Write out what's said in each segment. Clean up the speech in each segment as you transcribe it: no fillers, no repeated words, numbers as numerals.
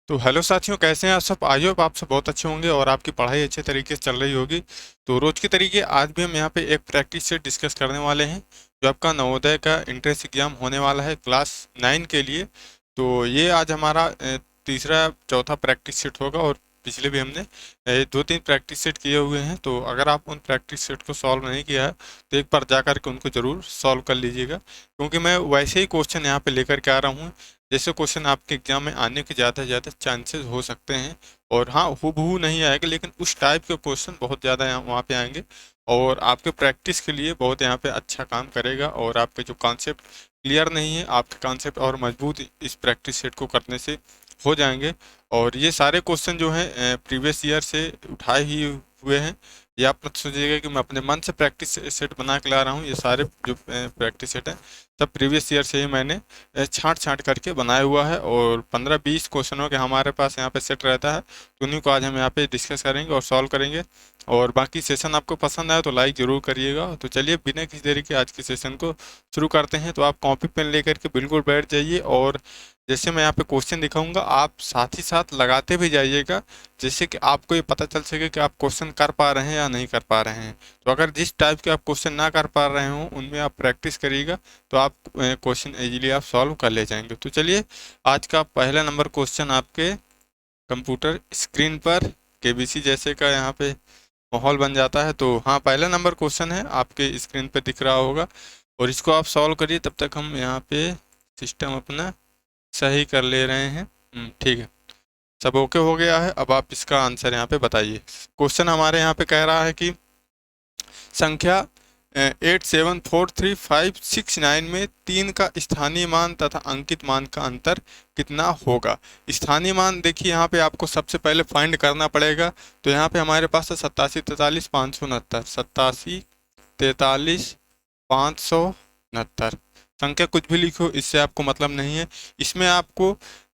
तो हेलो साथियों, कैसे हैं आप सब। आई होप आप सब बहुत अच्छे होंगे और आपकी पढ़ाई अच्छे तरीके से चल रही होगी। तो रोज के तरीके आज भी हम यहाँ पे एक प्रैक्टिस सेट डिस्कस करने वाले हैं जो आपका नवोदय का एंट्रेंस एग्जाम होने वाला है क्लास 9 के लिए। तो ये आज हमारा तीसरा चौथा प्रैक्टिस सेट होगा और पिछले भी हमने दो तीन प्रैक्टिस सेट किए हुए हैं। तो अगर आप उन प्रैक्टिस सेट को सॉल्व नहीं किया है तो एक बार जा करके उनको ज़रूर सॉल्व कर लीजिएगा, क्योंकि मैं वैसे ही क्वेश्चन यहाँ पे लेकर के आ रहा हूँ जैसे क्वेश्चन आपके एग्जाम में आने के ज़्यादा से ज़्यादा चांसेस हो सकते हैं। और हाँ, हूबहू नहीं आएगा, लेकिन उस टाइप के क्वेश्चन बहुत ज़्यादा यहाँ वहाँ पे आएंगे और आपके प्रैक्टिस के लिए बहुत यहाँ पे अच्छा काम करेगा। और आपके जो कॉन्सेप्ट क्लियर नहीं है, आपके कॉन्सेप्ट और मजबूत इस प्रैक्टिस सेट को करने से हो जाएंगे। और ये सारे क्वेश्चन जो हैं प्रीवियस ईयर से उठाए ही हुए हैं। ये आप मत सोचिएगा कि मैं अपने मन से प्रैक्टिस सेट बना के ला रहा हूँ। ये सारे जो प्रैक्टिस सेट हैं सब प्रीवियस ईयर से ही मैंने छांट छांट करके बनाया हुआ है। और 15-20 क्वेश्चनों के हमारे पास यहाँ पे सेट रहता है, तो उन्हीं को आज हम यहाँ पे डिस्कस करेंगे और सॉल्व करेंगे। और बाकी सेशन आपको पसंद आए तो लाइक ज़रूर करिएगा। तो चलिए बिना किसी देरी के आज के सेशन को शुरू करते हैं। तो आप कॉपी पेन लेकर के बिल्कुल बैठ जाइए और जैसे मैं यहाँ पे क्वेश्चन दिखाऊंगा आप साथ ही साथ लगाते भी जाइएगा, जैसे कि आपको ये पता चल सके कि आप क्वेश्चन कर पा रहे हैं या नहीं कर पा रहे हैं। तो अगर जिस टाइप के आप क्वेश्चन ना कर पा रहे हो उनमें आप प्रैक्टिस करिएगा तो आप क्वेश्चन इजीली आप सॉल्व कर ले जाएंगे। तो चलिए आज का पहला नंबर क्वेश्चन आपके कंप्यूटर स्क्रीन पर केबीसी जैसे का यहाँ पे माहौल बन जाता है। तो हाँ, पहला नंबर क्वेश्चन है आपके स्क्रीन पे दिख रहा होगा और इसको आप सॉल्व करिए। तब तक हम यहाँ पे सिस्टम अपना सही कर ले रहे हैं। ठीक है, सब ओके हो गया है। अब आप इसका आंसर यहाँ पे बताइए। क्वेश्चन हमारे यहाँ पे कह रहा है कि संख्या 874359 में 3 का स्थानीय मान तथा अंकित मान का अंतर कितना होगा। स्थानीय मान देखिए यहाँ पे आपको सबसे पहले फाइंड करना पड़ेगा। तो यहाँ पे हमारे पास है 8743,569, 8743,569। संख्या कुछ भी लिखो, इससे आपको मतलब नहीं है। इसमें आपको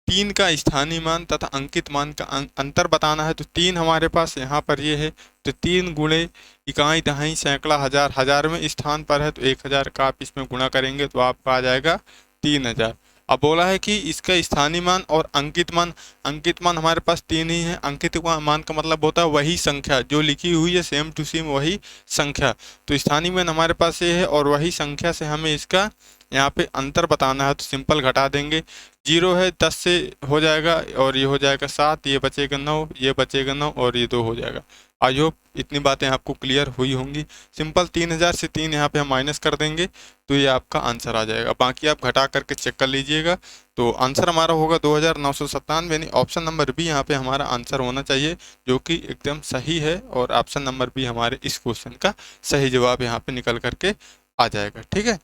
3 का स्थानीय मान तथा अंकित मान का अंतर बताना है। तो 3 हमारे पास यहाँ पर ये है, तो 3 गुणे इकाई दहाई सैकड़ा हजार, हजार में स्थान पर है तो 1000 का आप इसमें गुणा करेंगे तो आपका आ जाएगा 3000। अब बोला है कि इसका स्थानीय मान और अंकित मान, अंकित मान हमारे पास 3 ही है। अंकित मान का मतलब होता है वही संख्या जो लिखी हुई है, सेम टू सेम वही संख्या। तो स्थानीय मान हमारे पास ये है और वही संख्या से हमें इसका यहाँ पे अंतर बताना है। तो सिंपल घटा देंगे, 0 है 10 से हो जाएगा और ये हो जाएगा 7, ये बचेगा 9, ये बचेगा 9 और ये 2 हो जाएगा। आई होप इतनी बातें आपको क्लियर हुई होंगी। सिंपल 3000 से 3 यहाँ पे हम माइनस कर देंगे तो ये आपका आंसर आ जाएगा। बाकी आप घटा करके चेक कर लीजिएगा। तो आंसर हमारा होगा 2997, यानी ऑप्शन नंबर बी यहाँ पे हमारा आंसर होना चाहिए, जो कि एकदम सही है। और ऑप्शन नंबर बी हमारे इस क्वेश्चन का सही जवाब यहाँ पे निकल करके आ जाएगा। ठीक है,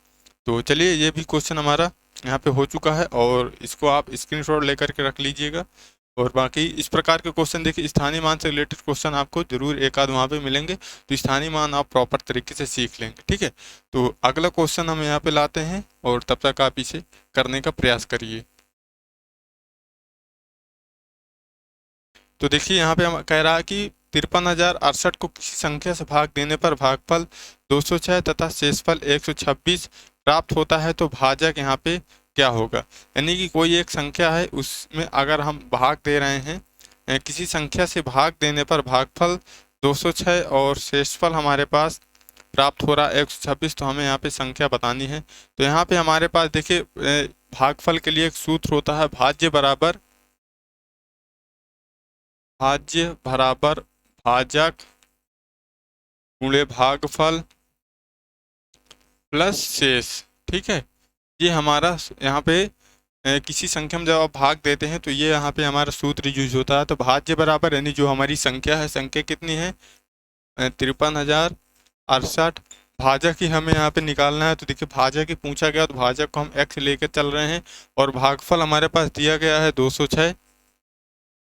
तो चलिए ये भी क्वेश्चन हमारा यहाँ पे हो चुका है और इसको आप स्क्रीनशॉट लेकर के रख लीजिएगा। और बाकी इस प्रकार के क्वेश्चन देखिए, स्थानीय मान से रिलेटेड क्वेश्चन आपको जरूर एक आध वहाँ पे मिलेंगे, तो स्थानीय मान आप प्रॉपर तरीके से सीख लेंगे। ठीक है, तो अगला क्वेश्चन हम यहाँ पे लाते हैं और तब तक आप इसे करने का प्रयास करिए। तो देखिए यहाँ पे हम कह रहा है कि 53,068 को किसी संख्या से भाग देने पर भागफल 206 तथा शेषफल 126 प्राप्त होता है, तो भाजक यहाँ पे क्या होगा। यानी कि कोई एक संख्या है, उसमें अगर हम भाग दे रहे हैं, किसी संख्या से भाग देने पर भागफल 206 और शेषफल हमारे पास प्राप्त हो रहा है 126। तो हमें यहाँ पे संख्या बतानी है। तो यहाँ पे हमारे पास देखिए भागफल के लिए एक सूत्र होता है, भाज्य बराबर भाजक गुणे भागफल प्लस शेष। ठीक है, ये हमारा यहाँ पे किसी संख्या में जब आप भाग देते हैं तो ये यहाँ पे हमारा सूत्र यूज होता है। तो भाज्य बराबर यानी जो हमारी संख्या है, संख्या कितनी है 53,068, भाजक ही हमें यहाँ पे निकालना है। तो देखिए भाजक ही पूछा गया तो भाजक को हम x लेकर चल रहे हैं और भागफल हमारे पास दिया गया है 206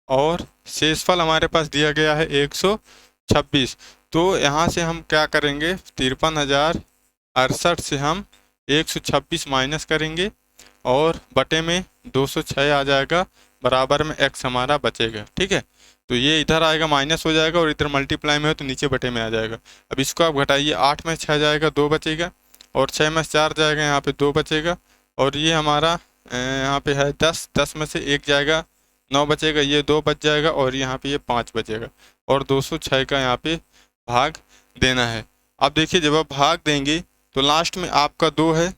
और शेषफल हमारे पास दिया गया है 126। तो यहाँ से हम क्या करेंगे, 53,068 से हम 126 माइनस करेंगे और बटे में 206 आ जाएगा, बराबर में x हमारा बचेगा। ठीक है, तो ये इधर आएगा माइनस हो जाएगा और इधर मल्टीप्लाई में है तो नीचे बटे में आ जाएगा। अब इसको आप घटाइए, 8 में 6 जाएगा 2 बचेगा और 6 में 4 जाएगा, यहाँ पे 2 बचेगा। और ये हमारा यहाँ पे है 10, 10 में से 1 जाएगा 9 बचेगा, ये 2 बच जाएगा और यहाँ पे ये 5 बचेगा और 206 का यहाँ पे भाग देना है। अब देखिए जब आप भाग देंगे तो लास्ट में आपका 2 है,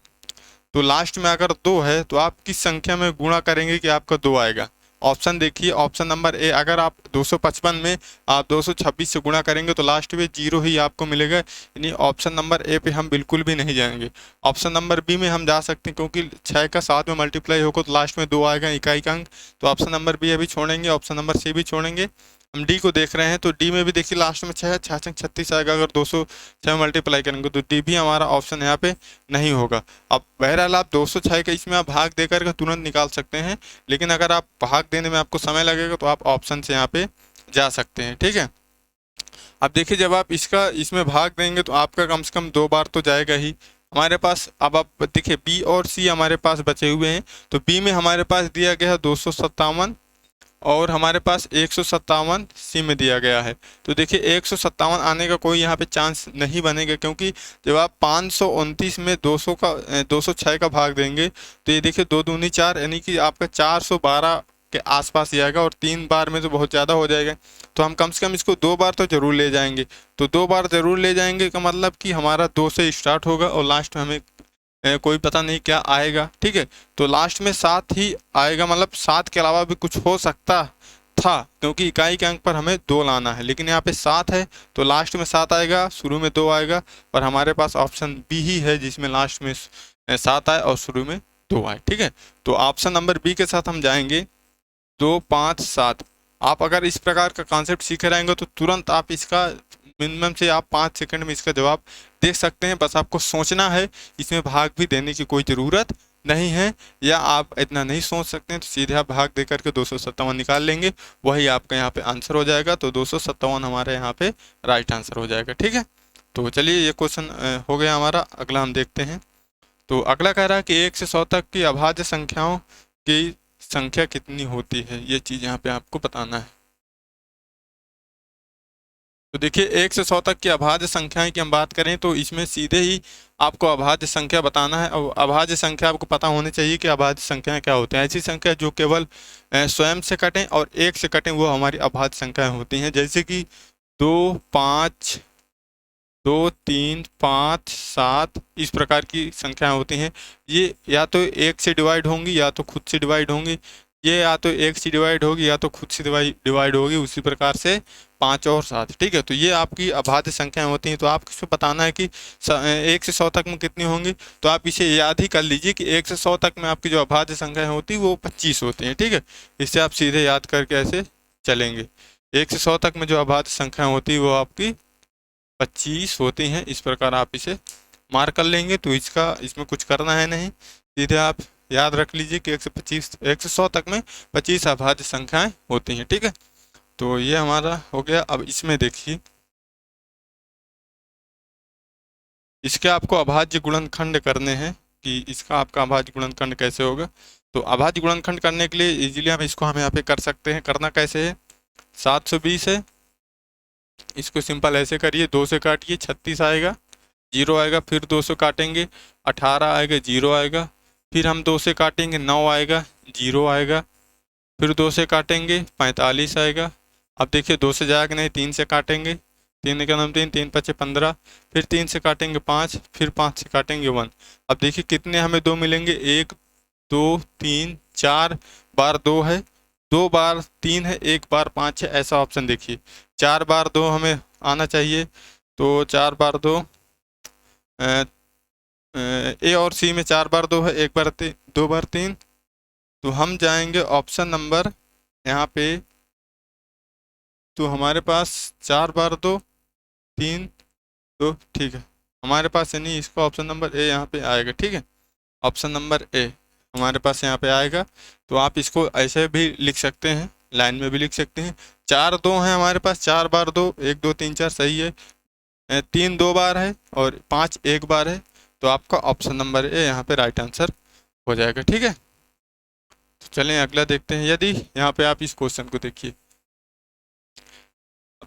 तो लास्ट में अगर 2 है तो आप किस संख्या में गुणा करेंगे कि आपका 2 आएगा। ऑप्शन देखिए, ऑप्शन नंबर ए, अगर आप 255 में आप 226 से गुणा करेंगे तो लास्ट में 0 ही आपको मिलेगा, यानी ऑप्शन नंबर ए पे हम बिल्कुल भी नहीं जाएंगे। ऑप्शन नंबर बी में हम जा सकते हैं क्योंकि 6 का 7 में मल्टीप्लाई होगा तो लास्ट में 2 आएगा इकाई का अंक, तो ऑप्शन नंबर बी अभी छोड़ेंगे, ऑप्शन नंबर सी भी छोड़ेंगे। हम डी को देख रहे हैं तो डी में भी देखिए लास्ट में 6 है, 6 36 आएगा, अगर 206 मल्टीप्लाई करेंगे तो डी भी हमारा ऑप्शन यहाँ पे नहीं होगा। अब बहरहाल आप 206 का इसमें आप भाग देकर के तुरंत निकाल सकते हैं, लेकिन अगर आप भाग देने में आपको समय लगेगा तो आप ऑप्शन से यहाँ पे जा सकते हैं, ठीक है। अब देखिए जब आप इसमें भाग देंगे तो आपका कम से कम 2 बार तो जाएगा ही हमारे पास। अब आप देखिए बी और सी हमारे पास बचे हुए हैं, तो बी में हमारे पास दिया गया है 257 और हमारे पास 157 सी में दिया गया है। तो देखिए 157 आने का कोई यहाँ पे चांस नहीं बनेगा, क्योंकि जब आप 529 में 206 का भाग देंगे तो ये देखिए 2 दूनी 4, यानी कि आपका 412 के आसपास ही आएगा और 3 बार में तो बहुत ज़्यादा हो जाएगा। तो हम कम से कम इसको 2 बार तो ज़रूर ले जाएंगे। तो 2 बार ज़रूर ले जाएंगे का मतलब कि हमारा 2 से स्टार्ट होगा और लास्ट में हमें कोई पता नहीं क्या आएगा, ठीक है। तो लास्ट में 7 ही आएगा, मतलब 7 के अलावा भी कुछ हो सकता था, क्योंकि इकाई के अंक पर हमें 2 लाना है, लेकिन यहाँ पे 7 है तो लास्ट में 7 आएगा, शुरू में 2 आएगा, और हमारे पास ऑप्शन बी ही है जिसमें लास्ट में 7 आए और शुरू में 2 आए, ठीक है। तो ऑप्शन नंबर बी के साथ हम जाएंगे 2 5 7। आप अगर इस प्रकार का कॉन्सेप्ट सीखे रहेंगे तो तुरंत आप इसका मिनिमम से आप 5 सेकंड में इसका जवाब देख सकते हैं। बस आपको सोचना है, इसमें भाग भी देने की कोई ज़रूरत नहीं है, या आप इतना नहीं सोच सकते हैं तो सीधे आप भाग दे करके 257 निकाल लेंगे, वही आपका यहाँ पे आंसर हो जाएगा। तो 257 हमारे यहाँ पे राइट आंसर हो जाएगा, ठीक है। तो चलिए ये क्वेश्चन हो गया हमारा। अगला हम देखते हैं। तो अगला कह रहा है कि 1 से 100 तक की अभाज्य संख्याओं की संख्या कितनी होती है, ये चीज़ यहाँ पे आपको बताना है। तो देखिए 1 से 100 तक की अभाज्य संख्याएं की हम बात करें तो इसमें सीधे ही आपको अभाज्य संख्या बताना है, और अभाज्य संख्या आपको पता होनी चाहिए कि अभाज्य संख्याएं क्या होती हैं। ऐसी संख्या जो केवल स्वयं से कटें और 1 से कटें वो हमारी अभाज्य संख्याएं होती हैं, जैसे कि 2 5 2 3 5 7 इस प्रकार की संख्याएं होती हैं। ये या तो 1 से डिवाइड होंगी या तो खुद से डिवाइड होंगी, ये या तो 1 से डिवाइड होगी या तो खुद से डिवाइड होगी, उसी प्रकार से 5 और 7, ठीक है। तो ये आपकी अभाज्य संख्याएं होती हैं। तो आपको इसमें बताना है कि 1 से 100 तक में कितनी होंगी, तो आप इसे याद ही कर लीजिए कि 1 से 100 तक में आपकी जो अभाज्य संख्याएं होती वो 25 होती हैं, ठीक है। इससे आप सीधे याद करके ऐसे चलेंगे। 1 से 100 तक में जो अभाज्य संख्याएं होती वो आपकी 25 होती हैं, इस प्रकार आप इसे मार्क कर लेंगे। तो इसमें कुछ करना है नहीं, सीधे आप याद रख लीजिए कि 1 से 100 तक में 25 अभाज्य संख्याएं होती हैं, ठीक है। तो ये हमारा हो गया। अब इसमें देखिए इसके आपको अभाज्य गुणनखंड करने हैं कि इसका आपका अभाज्य गुणनखंड कैसे होगा। तो अभाज्य गुणनखंड करने के लिए इजीली हम यहाँ पे कर सकते हैं। करना कैसे है, 720 है, इसको सिंपल ऐसे करिए, 2 से काटिए 36 आएगा, 0 आएगा, फिर 2 से काटेंगे 18 आएगा, 0 आएगा, फिर हम 2 से काटेंगे 9 आएगा, 0 आएगा, फिर 2 से काटेंगे 45 आएगा। अब देखिए 2 से जाएगा नहीं, 3 से काटेंगे, 3 का नाम 3, 3 5 15, फिर 3 से काटेंगे 5, फिर 5 से काटेंगे 1। अब देखिए कितने हमें 2 मिलेंगे, 1 2 3 4 बार 2 है, 2 बार 3 है, 1 बार 5 है, ऐसा ऑप्शन देखिए। 4 बार 2 हमें आना चाहिए, तो 4 बार 2 ए और सी में 4 बार 2 है, 1 बार 2 बार 3, तो हम जाएंगे ऑप्शन नंबर यहाँ पे, तो हमारे पास 4 बार 2 3 2, ठीक है। हमारे पास यानी इसका ऑप्शन नंबर ए यहाँ पे आएगा, ठीक है। ऑप्शन नंबर ए हमारे पास यहाँ पे आएगा। तो आप इसको ऐसे भी लिख सकते हैं, लाइन में भी लिख सकते हैं। 4 2 हैं हमारे पास, 4 बार 2, 1 2 3 4 सही है, 3 2 बार है और 5 1 बार है, तो आपका ऑप्शन नंबर ए यहाँ पे राइट आंसर हो जाएगा, ठीक है। तो चलें अगला देखते हैं। यदि यहाँ पे आप इस क्वेश्चन को देखिए,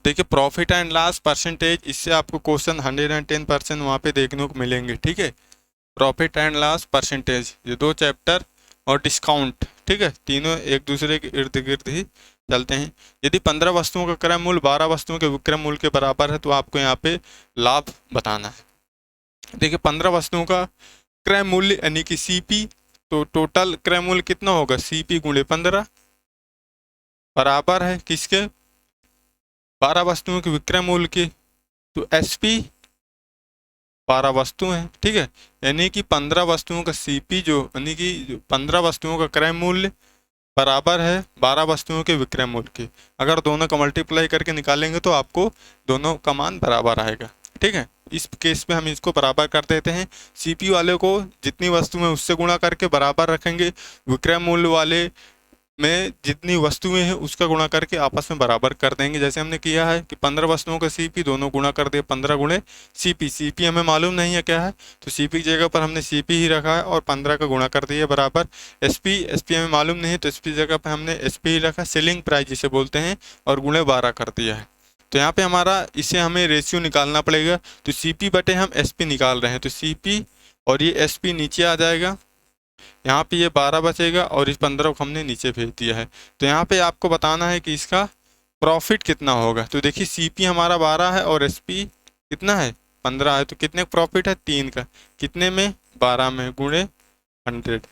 देखिए प्रॉफिट एंड लॉस परसेंटेज, इससे आपको क्वेश्चन 110% वहाँ पे देखने को मिलेंगे, ठीक है। प्रॉफिट एंड लॉस परसेंटेज, ये 2 चैप्टर और डिस्काउंट, ठीक है, तीनों एक दूसरे के इर्द गिर्द ही चलते हैं। यदि 15 वस्तुओं का क्रय मूल्य 12 वस्तुओं के विक्रय मूल्य के बराबर है तो आपको यहाँ पे लाभ बताना है। देखिए 15 वस्तुओं का क्रय मूल्य यानी कि सीपी, तो टोटल क्रय मूल्य कितना होगा, सीपी गुणे 15 बराबर है किसके, 12 वस्तुओं के विक्रय मूल्य के, तो एसपी 12 वस्तु हैं, ठीक है, यानी कि 15 वस्तुओं का सीपी जो यानी कि 15 वस्तुओं का क्रय मूल्य बराबर है 12 वस्तुओं के विक्रय मूल्य के। अगर दोनों का मल्टीप्लाई करके निकालेंगे तो आपको दोनों का मान बराबर आएगा, ठीक है। इस केस में हम इसको बराबर कर देते हैं, सीपी वाले को जितनी वस्तु में उससे गुणा करके बराबर रखेंगे, विक्रय मूल्य वाले में जितनी वस्तुएं हैं उसका गुणा करके आपस में बराबर कर देंगे। जैसे हमने किया है कि 15 वस्तुओं का सीपी दोनों गुणा कर दिए, 15 गुणे सीपी, सीपी हमें मालूम नहीं है क्या है, तो सीपी की जगह पर हमने सीपी ही रखा है और 15 का गुणा कर दिया बराबर। एसपी, एसपी हमें मालूम नहीं है तो एसपी जगह पर हमने एसपी ही रखा, सेलिंग प्राइस जिसे बोलते हैं, और गुणे 12 कर दिया है। तो यहाँ पे हमारा इसे हमें रेशियो निकालना पड़ेगा, तो सीपी बटे हम एसपी निकाल रहे हैं, तो सीपी और ये एसपी नीचे आ जाएगा, यहाँ पे ये 12 बचेगा और इस 15 को हमने नीचे भेज दिया है। तो यहाँ पे आपको बताना है कि इसका प्रॉफिट कितना होगा। तो देखिए सीपी हमारा 12 है और एसपी कितना है 15 है, तो कितने का प्रॉफिट है 3 का, कितने में 12 में, गुणे 100।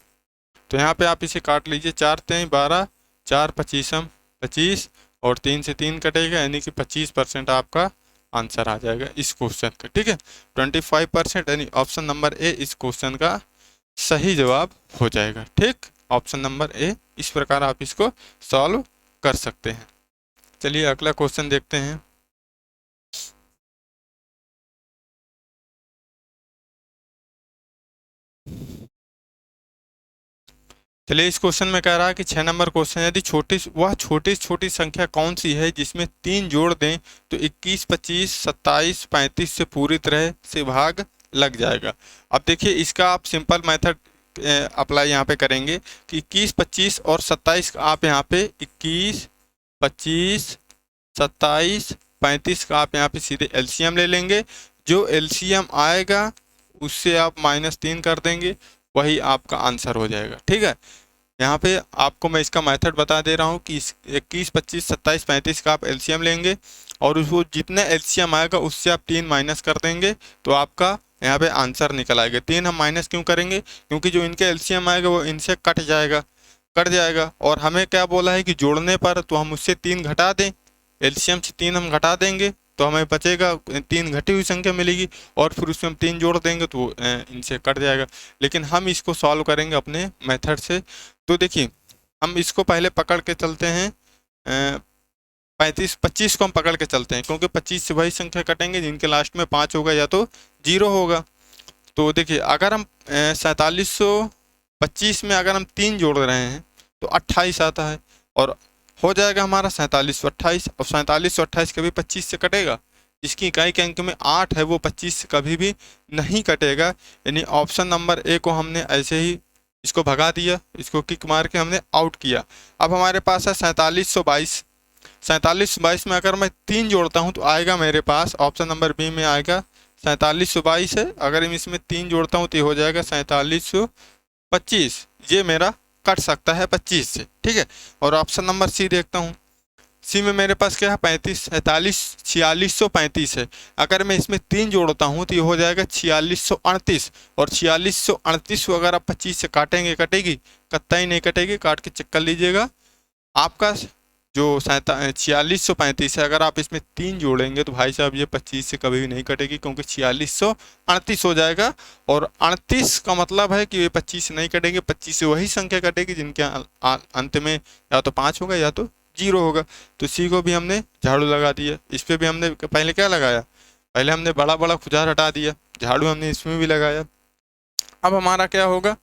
तो यहाँ पे आप इसे काट लीजिए, 4 3 12, 4 25 25 और 3 से 3 कटेगा, यानी कि 25% आपका आंसर आ जाएगा इस क्वेश्चन का, ठीक है। 25% यानी ऑप्शन नंबर ए इस क्वेश्चन का सही जवाब हो जाएगा, ठीक। ऑप्शन नंबर ए, इस प्रकार आप इसको सॉल्व कर सकते हैं। चलिए अगला क्वेश्चन देखते हैं। चलिए इस क्वेश्चन में कह रहा है कि 6 नंबर क्वेश्चन, यदि छोटी छोटी संख्या कौन सी है जिसमें 3 जोड़ दें तो 21 25 27 35 से पूरी तरह से भाग लग जाएगा। अब देखिए इसका आप सिंपल मेथड अप्लाई यहाँ पे करेंगे कि 21 25 और 27 आप यहाँ पे 21 25 27 35 का आप यहाँ पे सीधे एलसीएम ले लेंगे, जो एलसीएम आएगा उससे आप -3 कर देंगे, वही आपका आंसर हो जाएगा, ठीक है। यहाँ पे आपको मैं इसका मेथड बता दे रहा हूँ कि 21 25 27 35 का आप एलसीएम लेंगे और उसको जितना एलसीएम आएगा उससे आप 3 माइनस कर देंगे, तो आपका यहाँ पे आंसर निकल आएगा। 3 हम माइनस क्यों करेंगे, क्योंकि जो इनके एलसीएम आएगा वो इनसे कट जाएगा और हमें क्या बोला है कि जोड़ने पर तो हम उससे 3 घटा दें, एलसीएम से 3 हम घटा देंगे तो हमें बचेगा 3 घटी हुई संख्या मिलेगी और फिर उसमें हम 3 जोड़ देंगे तो इनसे कट जाएगा। लेकिन हम इसको सॉल्व करेंगे अपने मेथड से। तो देखिए हम इसको पहले पकड़ के चलते हैं, 25 को हम पकड़ के चलते हैं, क्योंकि 25 से वही संख्या कटेंगे जिनके लास्ट में 5 होगा या तो 0 होगा। तो देखिए अगर हम 4725 में अगर हम 3 जोड़ रहे हैं तो 28 आता है और हो जाएगा हमारा 4728, और 4728 कभी 25 से कटेगा, जिसकी इकाई के अंक में 8 है वो 25 से कभी भी नहीं कटेगा, यानी ऑप्शन नंबर ए को हमने ऐसे ही इसको भगा दिया, इसको किक मार के हमने आउट किया। अब हमारे पास है 4722, 4722 में अगर मैं 3 जोड़ता हूँ तो आएगा मेरे पास ऑप्शन नंबर बी में आएगा 4722 है, अगर मैं इसमें 3 जोड़ता हूँ तो ये हो जाएगा 4725, ये मेरा कट सकता है 25 से, ठीक है। और ऑप्शन नंबर सी देखता हूँ, सी में मेरे पास क्या है 4635 है, अगर मैं इसमें 3 जोड़ता हूँ तो ये हो जाएगा 4638, और 4638 को अगर आप 25 से काटेंगे कटेगी, कतई नहीं कटेगी, काट के चेक कर लीजिएगा। आपका जो 4635 है अगर आप इसमें 3 जोड़ेंगे तो भाई साहब ये 25 से कभी भी नहीं कटेगी, क्योंकि 4638 हो जाएगा, और 38 का मतलब है कि ये 25 से नहीं कटेंगे, 25 से वही संख्या कटेगी जिनके अंत में या तो 5 होगा या तो 0 होगा। तो सी को भी हमने झाड़ू लगा दिया, इस पर भी हमने पहले क्या लगाया, पहले हमने बड़ा बड़ा खुजार हटा दिया, झाड़ू हमने इसमें भी लगाया। अब हमारा क्या होगा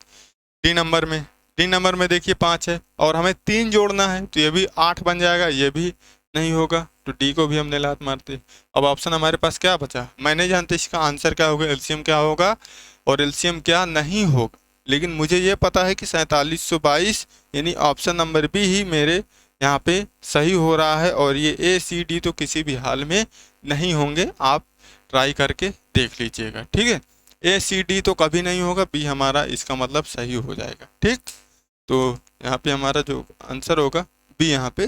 डी नंबर में, डी नंबर में देखिए 5 है और हमें 3 जोड़ना है तो ये भी 8 बन जाएगा, ये भी नहीं होगा, तो डी को भी हमने लात मार दी। अब ऑप्शन हमारे पास क्या बचा, मैं नहीं जानता इसका आंसर क्या होगा, एलसीएम क्या होगा और एलसीएम क्या नहीं होगा, लेकिन मुझे ये पता है कि 4722 यानी ऑप्शन नंबर बी ही मेरे यहाँ पे सही हो रहा है, और ये ए सी डी तो किसी भी हाल में नहीं होंगे, आप ट्राई करके देख लीजिएगा, ठीक है। ए सी डी तो कभी नहीं होगा, बी हमारा इसका मतलब सही हो जाएगा, ठीक। तो यहाँ पे हमारा जो आंसर होगा बी यहाँ पे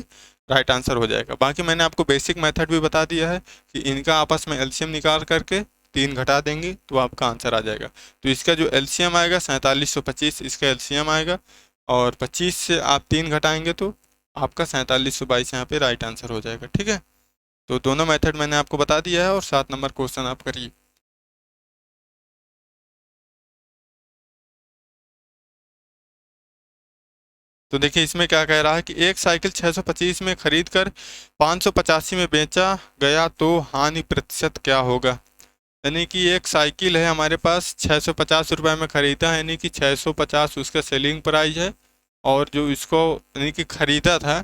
राइट आंसर हो जाएगा। बाकी मैंने आपको बेसिक मेथड भी बता दिया है कि इनका आपस में एलसीएम निकाल करके 3 घटा देंगे तो आपका आंसर आ जाएगा। तो इसका जो एलसीएम आएगा 4725 इसका एलसीएम आएगा, और 25 से आप 3 घटाएंगे तो आपका 4722 यहाँ पे राइट आंसर हो जाएगा। ठीक है, तो दोनों मेथड मैंने आपको बता दिया है, और 7 नंबर क्वेश्चन आप करिए। तो देखिए इसमें क्या कह रहा है कि एक साइकिल 625 में खरीद कर 585 में बेचा गया तो हानि प्रतिशत क्या होगा। यानी कि एक साइकिल है हमारे पास, 650 रुपये में खरीदा है, यानी कि 650 उसका सेलिंग प्राइस है, और जो इसको यानी कि खरीदा था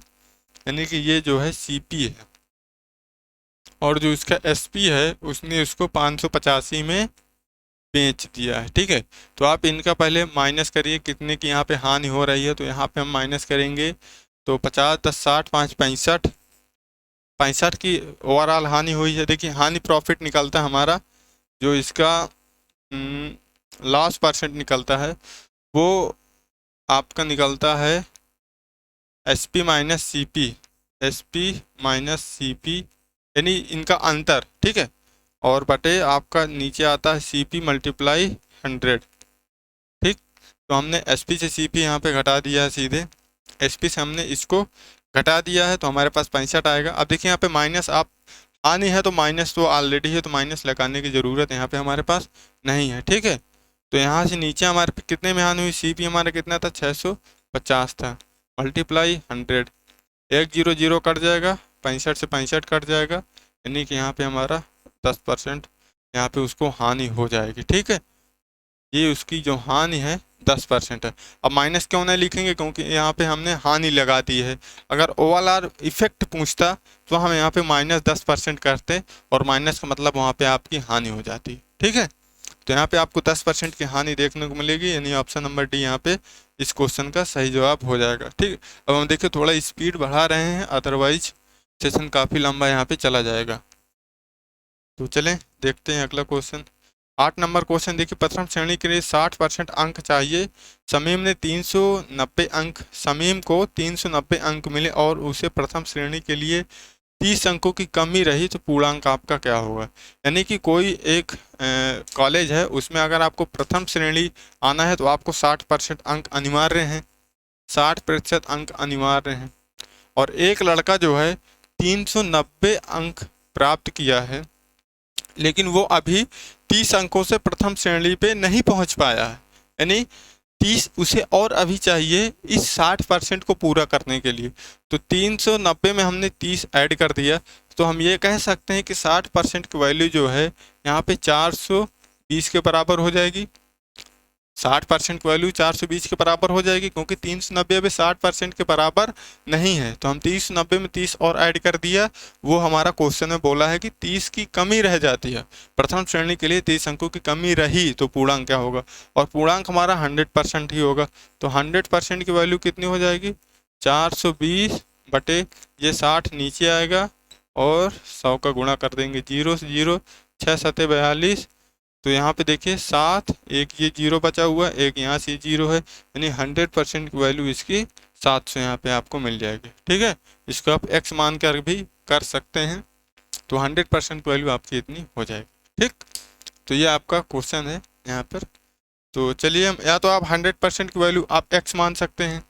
यानी कि ये जो है सीपी है, और जो इसका एसपी है उसने उसको 585 में बेच दिया है। ठीक है, तो आप इनका पहले माइनस करिए कितने की यहाँ पे हानि हो रही है। तो यहाँ पे हम माइनस करेंगे तो 50 10 60 5 65 65 की ओवरऑल हानि हुई है। देखिए हानि प्रॉफिट निकलता है हमारा, जो इसका लॉस परसेंट निकलता है वो आपका निकलता है S P minus C P, S P minus C P यानी इनका अंतर। ठीक है, और बटे आपका नीचे आता है सी पी मल्टीप्लाई 100। ठीक, तो हमने एस पी से सी पी यहाँ पे घटा दिया है, सीधे एस पी से हमने इसको घटा दिया है, तो हमारे पास 65 आएगा। अब देखिए यहाँ पे माइनस आप आनी है तो माइनस तो ऑलरेडी है, तो माइनस लगाने की ज़रूरत यहाँ पे हमारे पास नहीं है। ठीक है, तो यहाँ से नीचे हमारे पे कितने में हानि हुई, सी पी हमारा कितना था 650 था, मल्टीप्लाई 100, 1 0 0 कट जाएगा, 65 से 65 कट जाएगा, यानी कि यहाँ पे हमारा 10% यहाँ पे उसको हानि हो जाएगी। ठीक है, ये उसकी जो हानि है 10% है। अब माइनस क्यों नहीं लिखेंगे, क्योंकि यहाँ पे हमने हानि लगा दी है। अगर ओवरऑल इफेक्ट पूछता तो हम यहाँ पे -10% करते, और माइनस का मतलब वहाँ पे आपकी हानि हो जाती। ठीक है, तो यहाँ पे आपको 10% की हानि देखने को मिलेगी, यानी ऑप्शन नंबर डी यहाँ पे इस क्वेश्चन का सही जवाब हो जाएगा। ठीक, अब हम देखिए थोड़ा स्पीड बढ़ा रहे हैं, अदरवाइज सेशन काफ़ी लंबा यहाँ पे चला जाएगा। तो चलें देखते हैं अगला क्वेश्चन। 8 नंबर क्वेश्चन देखिए, प्रथम श्रेणी के लिए 60% अंक चाहिए। समीम ने 390 अंक, समीम को 390 अंक मिले और उसे प्रथम श्रेणी के लिए 30 अंकों की कमी रही, तो पूर्णांक आपका क्या होगा। यानी कि कोई एक कॉलेज है, उसमें अगर आपको प्रथम श्रेणी आना है तो आपको 60% अंक अनिवार्य हैं, 60% अंक अनिवार्य हैं। और एक लड़का जो है 390 अंक प्राप्त किया है, लेकिन वो अभी 30 अंकों से प्रथम श्रेणी पे नहीं पहुंच पाया है, यानी 30 उसे और अभी चाहिए इस 60% को पूरा करने के लिए। तो 390 में हमने 30 ऐड कर दिया, तो हम ये कह सकते हैं कि 60% की वैल्यू जो है यहाँ पे 420 के बराबर हो जाएगी। 60% की वैल्यू 420 के बराबर हो जाएगी, क्योंकि 390 अभी 60% के बराबर नहीं है, तो हम 390 में 30 और ऐड कर दिया। वो हमारा क्वेश्चन में बोला है कि 30 की कमी रह जाती है, प्रथम श्रेणी के लिए 30 अंकों की कमी रही, तो पूर्णांक क्या होगा, और पूर्णांक हमारा 100% ही होगा। तो 100% की वैल्यू कितनी हो जाएगी, 420 बटे ये 60 नीचे आएगा, और 100 का गुणा कर देंगे, 0 से 0 6 7 42। तो यहाँ पे देखिए 7, एक ये 0 बचा हुआ है, एक यहाँ से 0 है, यानी 100% की वैल्यू इसकी 700 यहाँ पे आपको मिल जाएगी। ठीक है, इसको आप x मान कर भी कर सकते हैं, तो 100% की वैल्यू आपकी इतनी हो जाएगी। ठीक, तो ये आपका क्वेश्चन है यहाँ पर। तो चलिए हम या तो आप 100% की वैल्यू आप x मान सकते हैं,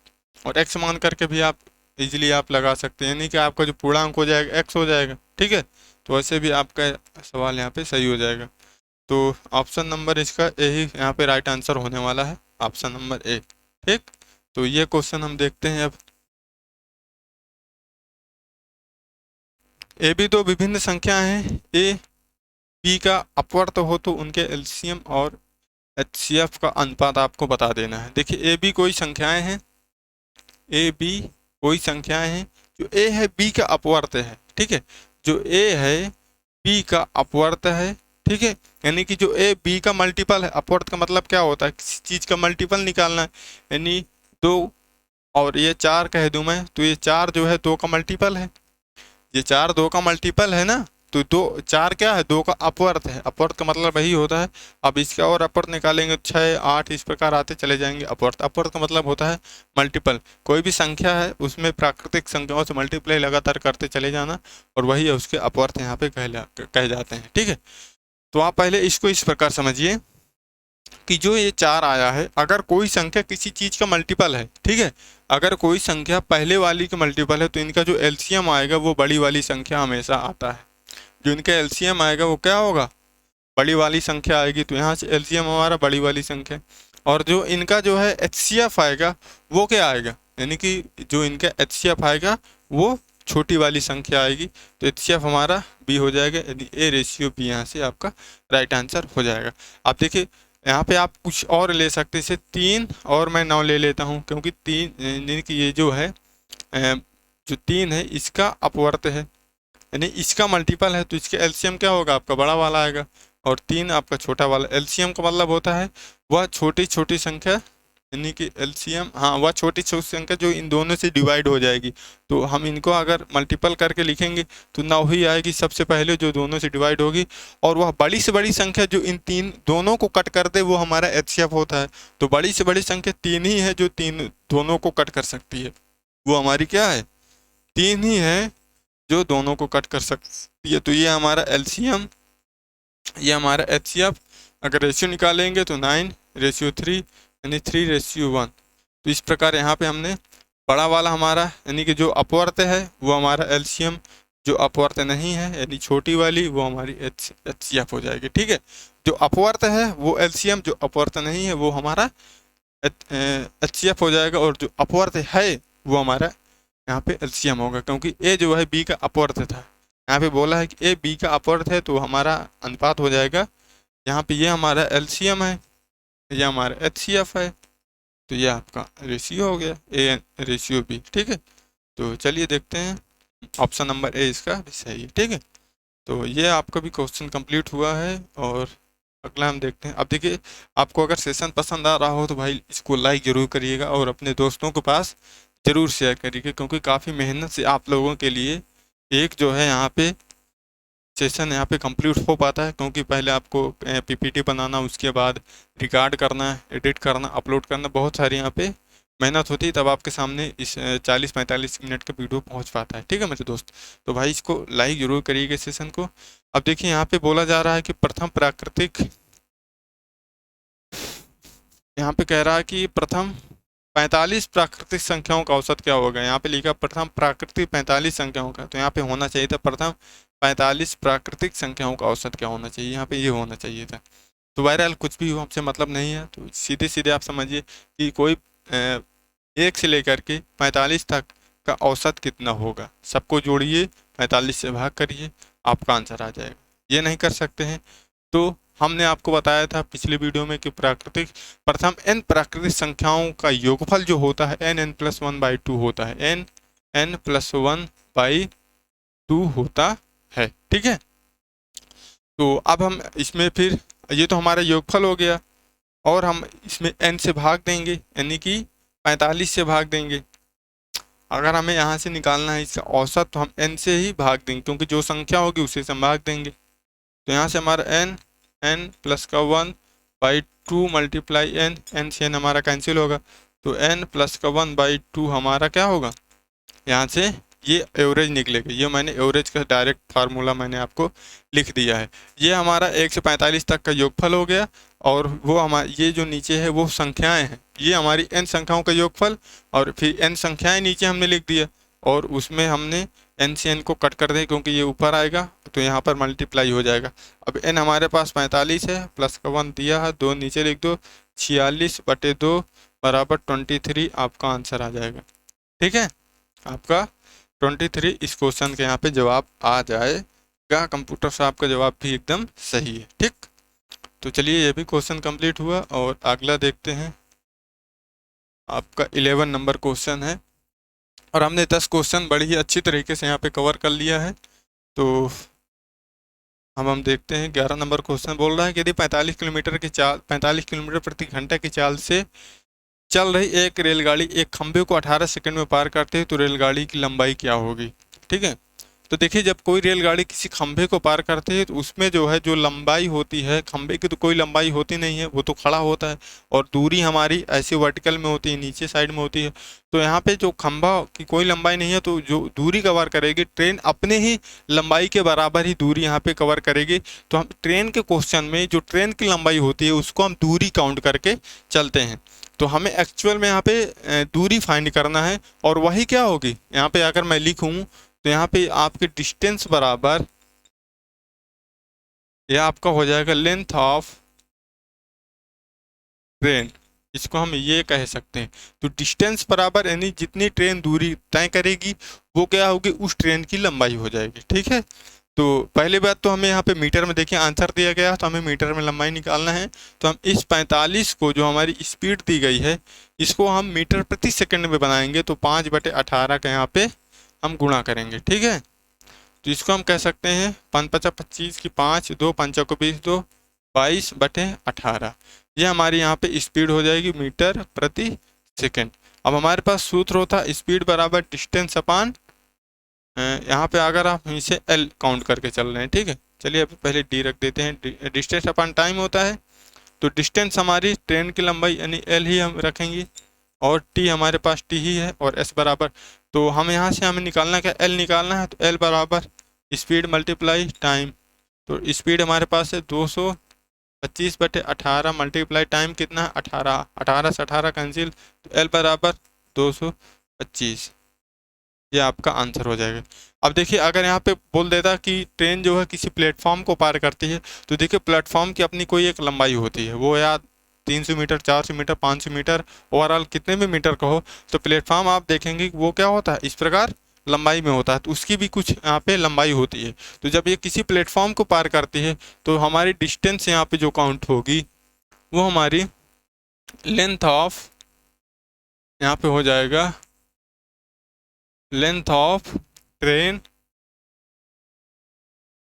और x मान करके भी आप इजीली आप लगा सकते हैं, यानी कि आपका जो पूर्णांक हो जाएगा x हो जाएगा। ठीक है, तो वैसे भी आपका सवाल यहाँ पे सही हो जाएगा। तो ऑप्शन नंबर इसका ए ही यहाँ पे राइट आंसर होने वाला है, ऑप्शन नंबर ए। ठीक, तो ये क्वेश्चन हम देखते हैं अब। ए भी दो विभिन्न संख्याएं हैं, ए बी का अपवर्त हो तो उनके एलसीएम और एचसीएफ का अनुपात आपको बता देना है। देखिए ए बी कोई संख्याएं हैं, ए बी कोई संख्याएं हैं, जो ए है बी का अपवर्त है। ठीक है, जो ए है बी का अपवर्त है। ठीक है, यानी कि जो ए बी का मल्टीपल है, अपवर्त का मतलब क्या होता है, किसी चीज़ का मल्टीपल निकालना है, यानी 2 और ये 4 कह दूं मैं, तो ये 4 जो है 2 का मल्टीपल है, ये 4 2 का मल्टीपल है ना, तो 4 क्या है, 2 का अपवर्त है, अपवर्त का मतलब वही होता है। अब इसका और अपवर्त निकालेंगे 6 8 इस प्रकार आते चले जाएंगे। अपवर्त अपवर्त का मतलब होता है मल्टीपल, कोई भी संख्या है उसमें प्राकृतिक संख्याओं से मल्टीप्लाई लगातार करते चले जाना, और वही है उसके अपवर्त यहाँ पे कहे जाते हैं। ठीक है, तो आप पहले इसको इस प्रकार समझिए कि जो ये 4 आया है, अगर कोई संख्या किसी चीज का मल्टीपल है, ठीक है, अगर कोई संख्या पहले वाली का मल्टीपल है तो इनका जो एलसीएम आएगा वो बड़ी वाली संख्या हमेशा आता है। जो इनका एलसीएम आएगा वो क्या होगा, बड़ी वाली संख्या आएगी, तो यहाँ से एलसीएम हमारा बड़ी वाली संख्या। और जो इनका जो है एचसीएफ आएगा वो क्या आएगा, यानी कि जो इनका एचसीएफ आएगा वो छोटी वाली संख्या आएगी, तो एचसीएफ हमारा बी हो जाएगा, यानी ए रेशियो बी यहाँ से आपका राइट आंसर हो जाएगा। आप देखिए यहाँ पे आप कुछ और ले सकते हैं, जैसे 3 और मैं 9 ले लेता हूँ, क्योंकि 3 यानी कि ये जो है जो 3 है इसका अपवर्त है, यानी इसका मल्टीपल है, तो इसके एलसीएम क्या होगा, आपका बड़ा वाला आएगा, और 3 आपका छोटा वाला। एलसीएम का मतलब होता है वह छोटी छोटी संख्या, यानी कि एलसीएम, हाँ, वह छोटी छोटी संख्या जो इन दोनों से डिवाइड हो जाएगी। तो हम इनको अगर मल्टीपल करके लिखेंगे तो 9 ही आएगी सबसे पहले जो दोनों से डिवाइड होगी, और वह बड़ी से बड़ी संख्या जो इन दोनों को कट कर दे वो हमारा एचसीएफ होता है। तो बड़ी से बड़ी संख्या 3 ही है जो दोनों को कट कर सकती है, वो हमारी क्या है, 3 ही है जो दोनों को कट कर सकती है। तो ये हमारा एलसीएम, ये हमारा एचसीएफ। अगर रेशियो निकालेंगे तो 9:3 यानी 3:1। तो इस प्रकार यहाँ पे हमने बड़ा वाला हमारा यानी कि जो अपवर्त है वो हमारा एलसीएम, जो अपवर्त नहीं है यानी छोटी वाली वो हमारी एचसीएफ हो जाएगी। ठीक है, जो अपवर्त है वो एलसीएम, जो अपवर्त नहीं है वो हमारा एचसीएफ हो जाएगा, और जो अपवर्त है वो हमारा यहाँ पे एलसीएम होगा, क्योंकि ए जो है बी का अपवर्त था। यहाँ पे बोला है कि ए बी का अपवर्त है तो हमारा अनुपात हो जाएगा, यहाँ पे ये हमारा एलसीएम है, ये हमारा एचसीएफ है, तो ये आपका रेशियो हो गया ए रेशियो बी। ठीक है, तो चलिए देखते हैं, ऑप्शन नंबर ए इसका भी सही है। ठीक है, तो ये आपका भी क्वेश्चन कंप्लीट हुआ है, और अगला हम देखते हैं। अब देखिए, आपको अगर सेशन पसंद आ रहा हो तो भाई इसको लाइक ज़रूर करिएगा और अपने दोस्तों के पास ज़रूर शेयर करिएगा, क्योंकि काफ़ी मेहनत से आप लोगों के लिए एक जो है यहाँ पे सेशन यहाँ पे कंप्लीट हो पाता है, क्योंकि पहले आपको पीपीटी बनाना, उसके बाद रिकॉर्ड करना, एडिट करना, अपलोड करना, बहुत सारी यहाँ पे मेहनत होती है, तब आपके सामने इस 40-45 मिनट का वीडियो पहुँच पाता है। ठीक है मेरे दोस्त, तो भाई इसको लाइक जरूर करिएगा सेशन को। अब देखिए यहाँ पे बोला जा रहा है कि प्रथम प्राकृतिक, यहाँ पे कह रहा है कि प्रथम 45 प्राकृतिक संख्याओं का औसत क्या होगा। यहाँ पे लिखा प्रथम प्राकृतिक 45 संख्याओं का, तो यहाँ पे होना चाहिए था प्रथम 45 प्राकृतिक संख्याओं का औसत क्या होना चाहिए, यहाँ पे ये होना चाहिए था। तो बहरहाल कुछ भी हो, हमसे मतलब नहीं है, तो सीधे सीधे आप समझिए कि कोई 1 से लेकर के 45 तक का औसत कितना होगा, सबको जोड़िए, 45 से भाग करिए, आपका आंसर आ जाएगा। ये नहीं कर सकते हैं तो हमने आपको बताया था पिछले वीडियो में कि प्रथम n प्राकृतिक संख्याओं का योगफल जो होता है n+1/2 होता है, n+1/2 होता है। ठीक है, तो अब हम इसमें फिर, ये तो हमारा योगफल हो गया, और हम इसमें n से भाग देंगे, यानी कि 45 से भाग देंगे। अगर हमें यहाँ से निकालना है इसका औसत तो हम n से ही भाग देंगे, क्योंकि जो संख्या होगी उसे से हम भाग देंगे। तो यहाँ से हमारा n+1/2 मल्टीप्लाई n से n हमारा कैंसिल होगा, तो n+1/2 हमारा क्या होगा, यहाँ से ये एवरेज निकलेगा। ये मैंने एवरेज का डायरेक्ट फार्मूला मैंने आपको लिख दिया है। ये हमारा 1 से 45 तक का योगफल हो गया, और वो हमारे ये जो नीचे है वो संख्याएं हैं, ये हमारी n संख्याओं का योगफल, और फिर n संख्याएं नीचे हमने लिख दिया, और उसमें हमने n से n को कट कर दें, क्योंकि ये ऊपर आएगा तो यहाँ पर मल्टीप्लाई हो जाएगा। अब n हमारे पास 45 है, प्लस का 1 दिया है, 2 नीचे लिख दो, 46/2 बराबर 23 आपका आंसर आ जाएगा। ठीक है, आपका 23 इस क्वेश्चन के यहाँ पे जवाब आ जाएगा। कंप्यूटर से आपका जवाब भी एकदम सही है। ठीक, तो चलिए ये भी क्वेश्चन कंप्लीट हुआ, और अगला देखते हैं। आपका 11 नंबर क्वेश्चन है, और हमने 10 क्वेश्चन बड़ी ही अच्छी तरीके से यहाँ पे कवर कर लिया है। तो हम देखते हैं 11 नंबर क्वेश्चन बोल रहा है कि यदि 45 किलोमीटर प्रति घंटा की चाल से चल रही एक रेलगाड़ी एक खंभे को 18 सेकंड में पार करते हैं तो रेलगाड़ी की लंबाई क्या होगी। ठीक है, तो देखिए जब कोई रेलगाड़ी किसी खंभे को पार करती है तो उसमें जो है जो लंबाई होती है, खंभे की तो कोई लंबाई होती नहीं है, वो तो खड़ा होता है, और दूरी हमारी ऐसे वर्टिकल में होती है, नीचे साइड में होती है। तो यहाँ पे जो खंभा की कोई लंबाई नहीं है, तो जो दूरी कवर करेगी ट्रेन अपने ही लंबाई के बराबर ही दूरी यहाँ पे कवर करेगी। तो हम ट्रेन के क्वेश्चन में जो ट्रेन की लंबाई होती है उसको हम दूरी काउंट करके चलते हैं। तो हमें एक्चुअल में यहाँ पे दूरी फाइंड करना है, और वही क्या होगी यहाँ पे अगर मैं लिखूँ तो यहाँ पे आपके डिस्टेंस बराबर यह आपका हो जाएगा लेंथ ऑफ ट्रेन, इसको हम ये कह सकते हैं। तो डिस्टेंस बराबर यानी जितनी ट्रेन दूरी तय करेगी वो क्या होगी, उस ट्रेन की लंबाई हो जाएगी। ठीक है, तो पहली बात तो हमें यहाँ पे मीटर में देखिए आंसर दिया गया, तो हमें मीटर में लंबाई निकालना है। तो हम इस 45 को जो हमारी स्पीड दी गई है इसको हम मीटर प्रति सेकंड में बनाएंगे, तो 5/18 का यहाँ पे हम गुणा करेंगे। ठीक है, तो इसको हम कह सकते हैं 5×5 = 25 की 5, 2 5 को 20, 2 22/18। ये हमारी यहाँ पे स्पीड हो जाएगी मीटर प्रति सेकंड। अब हमारे पास सूत्र होता स्पीड बराबर डिस्टेंस अपान, यहाँ पे अगर आप इसे एल काउंट करके चल रहे हैं। ठीक है, चलिए अभी पहले डी रख देते हैं, डिस्टेंस अपान टाइम होता है। तो डिस्टेंस हमारी ट्रेन की लंबाई यानी एल ही हम रखेंगे, और टी हमारे पास टी ही है, और एस बराबर, तो हम यहाँ से हमें निकालना क्या, एल निकालना है। तो एल बराबर स्पीड मल्टीप्लाई टाइम, तो स्पीड हमारे पास है 225/18 मल्टीप्लाई टाइम कितना है 18, 18 से 18 कैंसिल, तो एल बराबर 225। ये आपका आंसर हो जाएगा। अब देखिए अगर यहाँ पे बोल देता कि ट्रेन जो है किसी प्लेटफॉर्म को पार करती है, तो देखिए प्लेटफॉर्म की अपनी कोई एक लंबाई होती है, वो या 300 मीटर, 400 मीटर, 500 मीटर, ओवरऑल कितने भी मीटर का हो, तो प्लेटफॉर्म आप देखेंगे कि वो क्या होता है इस प्रकार लंबाई में होता है, तो उसकी भी कुछ यहाँ पे लंबाई होती है। तो जब ये किसी प्लेटफॉर्म को पार करती है तो हमारी डिस्टेंस यहाँ पे जो काउंट होगी वो हमारी लेंथ ऑफ, यहाँ पे हो जाएगा length of train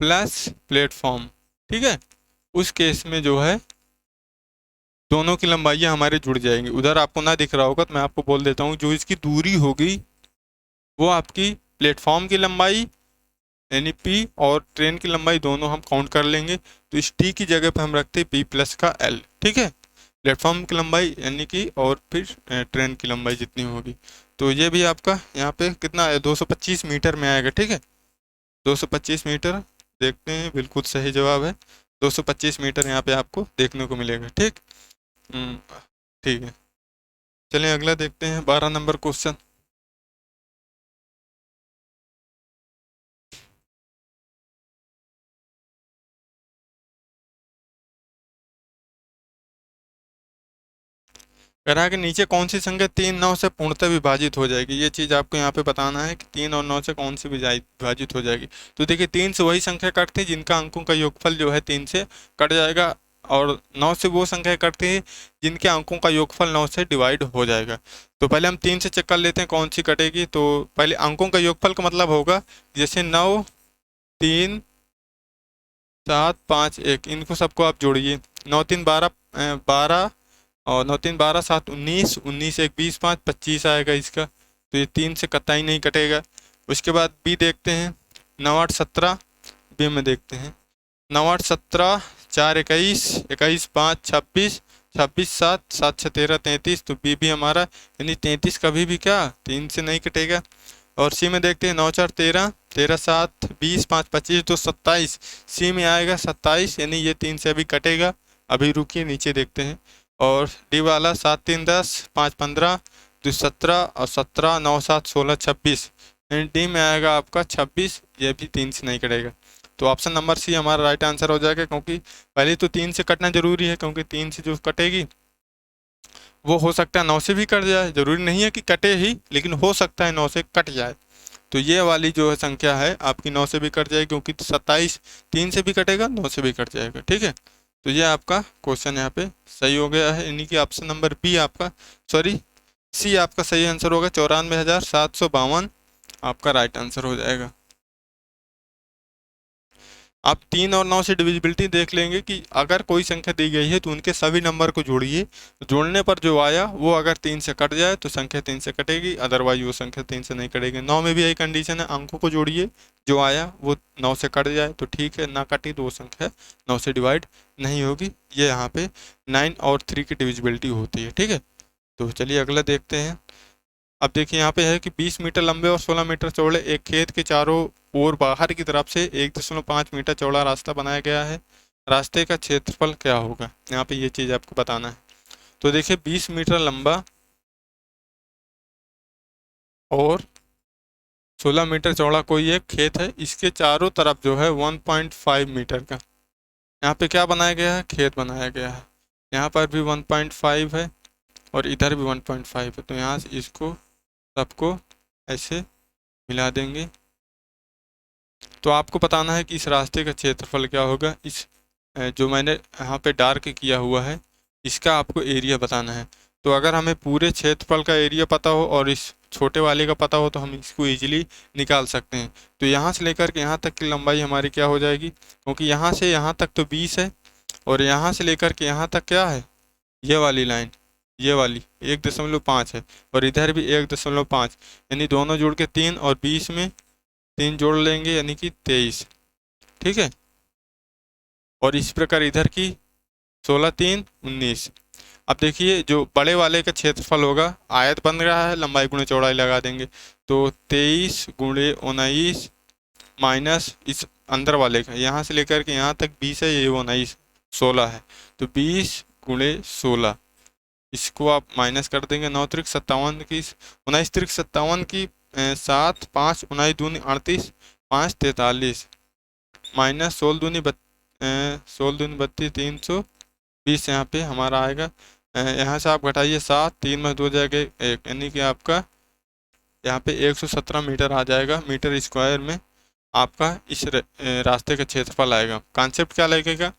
plus platform. ठीक है, उस केस में जो है दोनों की लंबाइयाँ हमारे जुड़ जाएंगी। उधर आपको ना दिख रहा होगा तो मैं आपको बोल देता हूँ, जो इसकी दूरी होगी वो आपकी प्लेटफॉर्म की लंबाई यानी पी और ट्रेन की लंबाई दोनों हम काउंट कर लेंगे। तो इस टी की जगह पे हम रखते हैं पी प्लस का एल। ठीक है, प्लेटफॉर्म की लंबाई यानी कि और फिर ट्रेन की लंबाई जितनी होगी। तो ये भी आपका यहाँ पे कितना है 225 मीटर में आएगा। ठीक है, 225 मीटर, देखते हैं बिल्कुल सही जवाब है, 225 मीटर यहाँ पे आपको देखने को मिलेगा। ठीक, ठीक है, चलिए अगला देखते हैं 12 नंबर क्वेश्चन। कह रहा है कि नीचे कौन सी संख्या 3 9 से पूर्णतः विभाजित हो जाएगी। ये चीज़ आपको यहाँ पे बताना है कि 3 और 9 से कौन सी विभाजित हो जाएगी। तो देखिए 3 से वही संख्या कटती है जिनका अंकों का योगफल जो है 3 से कट जाएगा, और 9 से वो संख्या कटती है जिनके अंकों का योगफल 9 से डिवाइड हो जाएगा। तो पहले हम 3 से चेक कर लेते हैं कौन सी कटेगी। तो पहले अंकों का योगफल का मतलब होगा जैसे 9 3 7 5 1, इनको सबको आप जोड़िए, 9 3 12 12, और 9 3 12 7 19, 19 1 20 5 25 आएगा इसका। तो ये 3 से कतई नहीं कटेगा। उसके बाद बी देखते हैं, 9 8 17, बी में देखते हैं 9 8 17, 4 21, 21 5 26, 26 7, 7 6 13 33, तो बी भी हमारा यानी 33 कभी भी क्या 3 से नहीं कटेगा। और सी में देखते हैं 9 4 13, 13 7 20 5 25, तो 27, सी में आएगा 27, यानी ये 3 से अभी कटेगा। अभी रुकिए नीचे देखते हैं। और डी वाला 7 3 10, 5 15, 2 17, और 17 9 7 16 26, यानी डी में आएगा आपका 26, ये भी 3 से नहीं कटेगा। तो ऑप्शन नंबर सी हमारा राइट आंसर हो जाएगा, क्योंकि पहले तो 3 से कटना जरूरी है, क्योंकि 3 से जो कटेगी वो हो सकता है 9 से भी कट जाए, जरूरी नहीं है कि कटे ही, लेकिन हो सकता है 9 से कट जाए। तो ये वाली जो है संख्या है आपकी 9 से भी कट जाएगी, क्योंकि 27 3 से भी कटेगा, 9 से भी कट जाएगा। ठीक है, तो ये आपका क्वेश्चन यहाँ पे सही हो गया है, यानी कि ऑप्शन नंबर बी आपका, सॉरी सी आपका सही आंसर होगा, 94,752 आपका राइट आंसर हो जाएगा। आप 3 और 9 से डिविजिबिलिटी देख लेंगे कि अगर कोई संख्या दी गई है तो उनके सभी नंबर को जोड़िए, जोड़ने पर जो आया वो अगर 3 से कट जाए तो संख्या 3 से कटेगी, अदरवाइज वो संख्या 3 से नहीं कटेगी। 9 में भी यही कंडीशन है, अंकों को जोड़िए, जो आया वो 9 से कट जाए तो ठीक है, ना कटी तो वो संख्या 9 से डिवाइड नहीं होगी। ये यहाँ पे 9 और 3 की डिविजिबिलिटी होती है, ठीक है। तो चलिए अगला देखते हैं। अब देखिए यहाँ पे है कि 20 मीटर लंबे और 16 मीटर चौड़े एक खेत के चारों ओर बाहर की तरफ से 1.5 मीटर चौड़ा रास्ता बनाया गया है। रास्ते का क्षेत्रफल क्या होगा, यहाँ पे ये चीज़ आपको बताना है। तो देखिए 20 मीटर लंबा और 16 मीटर चौड़ा कोई एक खेत है, इसके चारों तरफ जो है 1.5 मीटर का यहाँ पे क्या बनाया गया है, खेत बनाया गया है। यहाँ पर भी 1.5 है और इधर भी 1.5 है, तो यहाँ से इसको सबको ऐसे मिला देंगे। तो आपको बताना है कि इस रास्ते का क्षेत्रफल क्या होगा। इस जो मैंने यहाँ पे डार्क किया हुआ है इसका आपको एरिया बताना है। तो अगर हमें पूरे क्षेत्रफल का एरिया पता हो और इस छोटे वाले का पता हो तो हम इसको ईजिली निकाल सकते हैं। तो यहाँ से लेकर के यहाँ तक की लंबाई हमारी क्या हो जाएगी, क्योंकि यहाँ से यहाँ तक तो 20 है और यहाँ से लेकर के यहाँ तक क्या है, ये वाली लाइन, ये वाली 1.5 है और इधर भी 1.5, यानी दोनों जोड़ के 3 और 20 में 3 जोड़ लेंगे यानी कि 23, ठीक है। और इस प्रकार इधर की 16 3 19। अब देखिए जो बड़े वाले का क्षेत्रफल होगा, आयत बन रहा है, लंबाई गुणे चौड़ाई लगा देंगे, तो 23 गुणे 19 माइनस इस अंदर वाले का, यहाँ से लेकर के यहाँ तक 20 है, ये 19 16 है, तो 20 गुणे 16, इसको आप माइनस कर देंगे। 9 त्रिक 57 की 19 त्रिक 57 की 7 5 19 दूनी 38 5 43 माइनस 16 दूनी 32 320 यहाँ पे हमारा आएगा। यहाँ से आप घटाइए 7, 3 में 2 जाएगा 1, यानी कि आपका यहाँ पे 117 मीटर आ जाएगा। मीटर स्क्वायर में आपका इस रास्ते का क्षेत्रफल आएगा। कॉन्सेप्ट क्या लगेगा,